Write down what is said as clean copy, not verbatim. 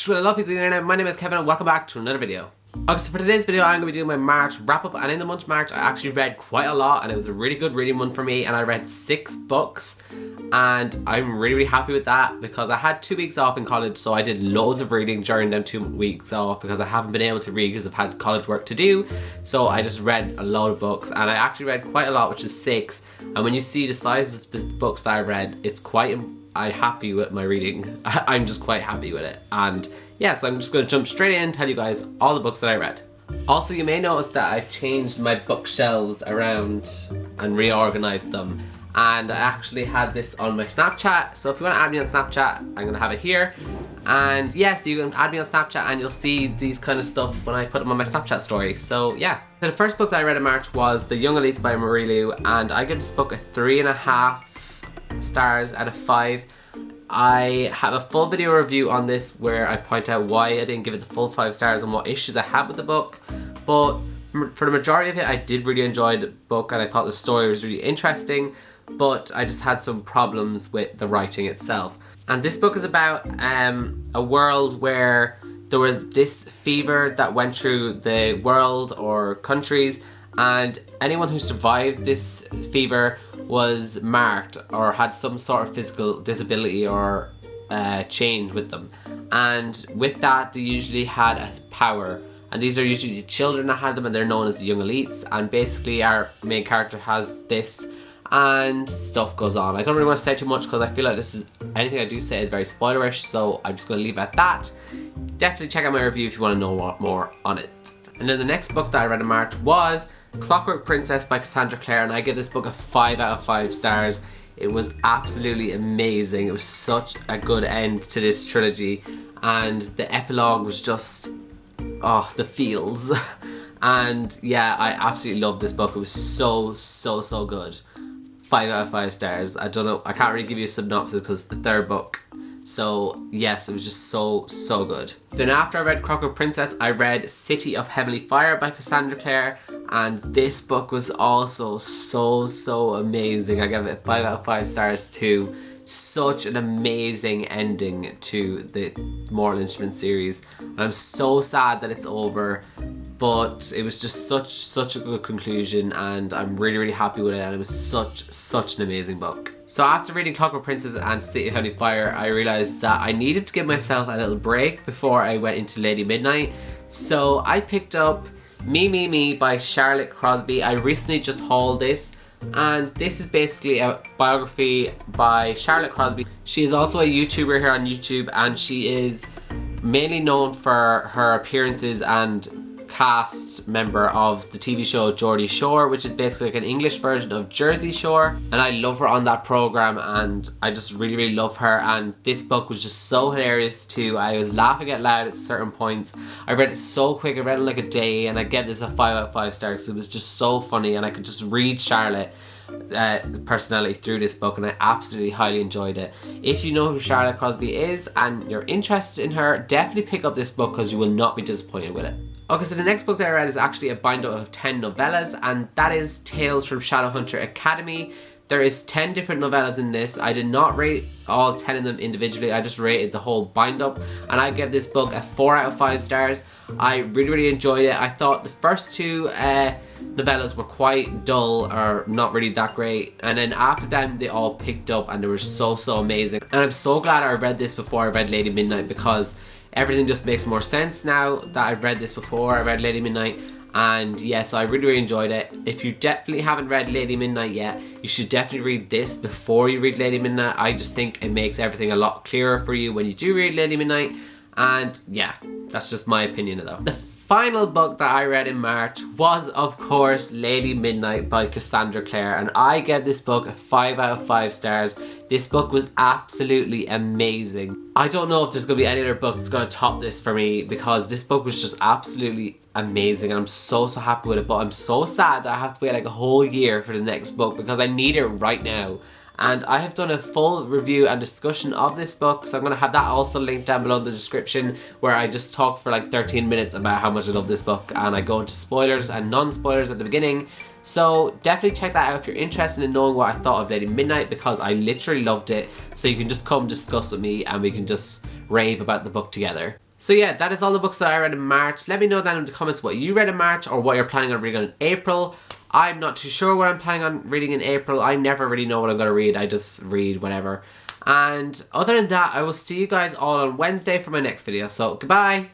What up, people of the internet? My name is Kevin and welcome back to another video. Okay, so for today's video I'm going to be doing my March wrap up, and in the month of March I actually read quite a lot and it was a really good reading month for me, and I read 6 books and I'm really happy with that because I had 2 weeks off in college, so I did loads of reading during them 2 weeks off because I haven't been able to read because I've had college work to do. So I just read a lot of books and I actually read quite a lot, which is 6, and when you see the size of the books that I read, it's quite, I'm happy with my reading. I'm just quite happy with it. And yeah, so I'm just going to jump straight in and tell you guys all the books that I read. Also, you may notice that I changed my bookshelves around and reorganized them. And I actually had this on my Snapchat. So if you want to add me on Snapchat, I'm going to have it here. And yes, you can add me on Snapchat and you'll see these kind of stuff when I put them on my Snapchat story. So yeah. So the first book that I read in March was The Young Elites by Marie Lu. And I give this book a 3.5 stars out of 5. I have a full video review on this where I point out why I didn't give it the full 5 stars and what issues I had with the book, but for the majority of it I did really enjoy the book and I thought the story was really interesting, but I just had some problems with the writing itself. And this book is about a world where there was this fever that went through the world or countries, and anyone who survived this fever was marked or had some sort of physical disability or change with them. And with that, they usually had a power. And these are usually the children that had them, and they're known as the Young Elites. And basically our main character has this and stuff goes on. I don't really want to say too much because I feel like this is, anything I do say is very spoilerish, so I'm just going to leave it at that. Definitely check out my review if you want to know more on it. And then the next book that I read in March was Clockwork Princess by Cassandra Clare, and I give this book a 5 out of 5 stars. It was absolutely amazing. It was such a good end to this trilogy, and the epilogue was just, oh, the feels. And yeah, I absolutely loved this book. It was so good. 5 out of 5 stars. I don't know, I can't really give you a synopsis because it's the third book. So yes, it was just so good. Then after I read Clockwork Princess, I read City of Heavenly Fire by Cassandra Clare, and this book was also so amazing. I gave it 5 out of 5 stars too. Such an amazing ending to the Mortal Instruments series, and I'm so sad that it's over, but it was just such a good conclusion, and I'm really happy with it, and it was such an amazing book. So after reading Clockwork Princess and City of Heavenly Fire, I realised that I needed to give myself a little break before I went into Lady Midnight. So I picked up Me by Charlotte Crosby. I recently just hauled this, and this is basically a biography by Charlotte Crosby. She is also a YouTuber here on YouTube, and she is mainly known for her appearances and cast member of the TV show Geordie Shore, which is basically like an English version of Jersey Shore, and I love her on that program, and I just really love her. And this book was just so hilarious too. I was laughing out loud at certain points. I read it so quick, I read it in like a day, and I get this a 5 out of 5 stars because it was just so funny, and I could just read Charlotte personality through this book, and I absolutely highly enjoyed it. If you know who Charlotte Crosby is and you're interested in her, definitely pick up this book because you will not be disappointed with it. Okay, so the next book that I read is actually a bind-up of 10 novellas, and that is Tales from Shadowhunter Academy. There is 10 different novellas in this. I did not rate all 10 of them individually, I just rated the whole bind-up, and I gave this book a 4 out of 5 stars. I really enjoyed it. I thought the first 2 novellas were quite dull or not really that great, and then after them they all picked up and they were so amazing. And I'm so glad I read this before I read Lady Midnight, because everything just makes more sense now that I've read this before I read Lady Midnight. And yeah, so I really enjoyed it. If you definitely haven't read Lady Midnight yet, you should definitely read this before you read Lady Midnight. I just think it makes everything a lot clearer for you when you do read Lady Midnight. And yeah, that's just my opinion though. The final book that I read in March was, of course, Lady Midnight by Cassandra Clare, and I gave this book a 5 out of 5 stars. This book was absolutely amazing. I don't know if there's going to be any other book that's going to top this for me, because this book was just absolutely amazing, and I'm so happy with it. But I'm so sad that I have to wait like a whole year for the next book because I need it right now. And I have done a full review and discussion of this book, so I'm going to have that also linked down below in the description, where I just talked for like 13 minutes about how much I love this book, and I go into spoilers and non-spoilers at the beginning. So definitely check that out if you're interested in knowing what I thought of Lady Midnight, because I literally loved it. So you can just come discuss with me and we can just rave about the book together. So yeah, that is all the books that I read in March. Let me know down in the comments what you read in March or what you're planning on reading in April. I'm not too sure what I'm planning on reading in April. I never really know what I'm going to read. I just read whatever. And other than that, I will see you guys all on Wednesday for my next video. So goodbye.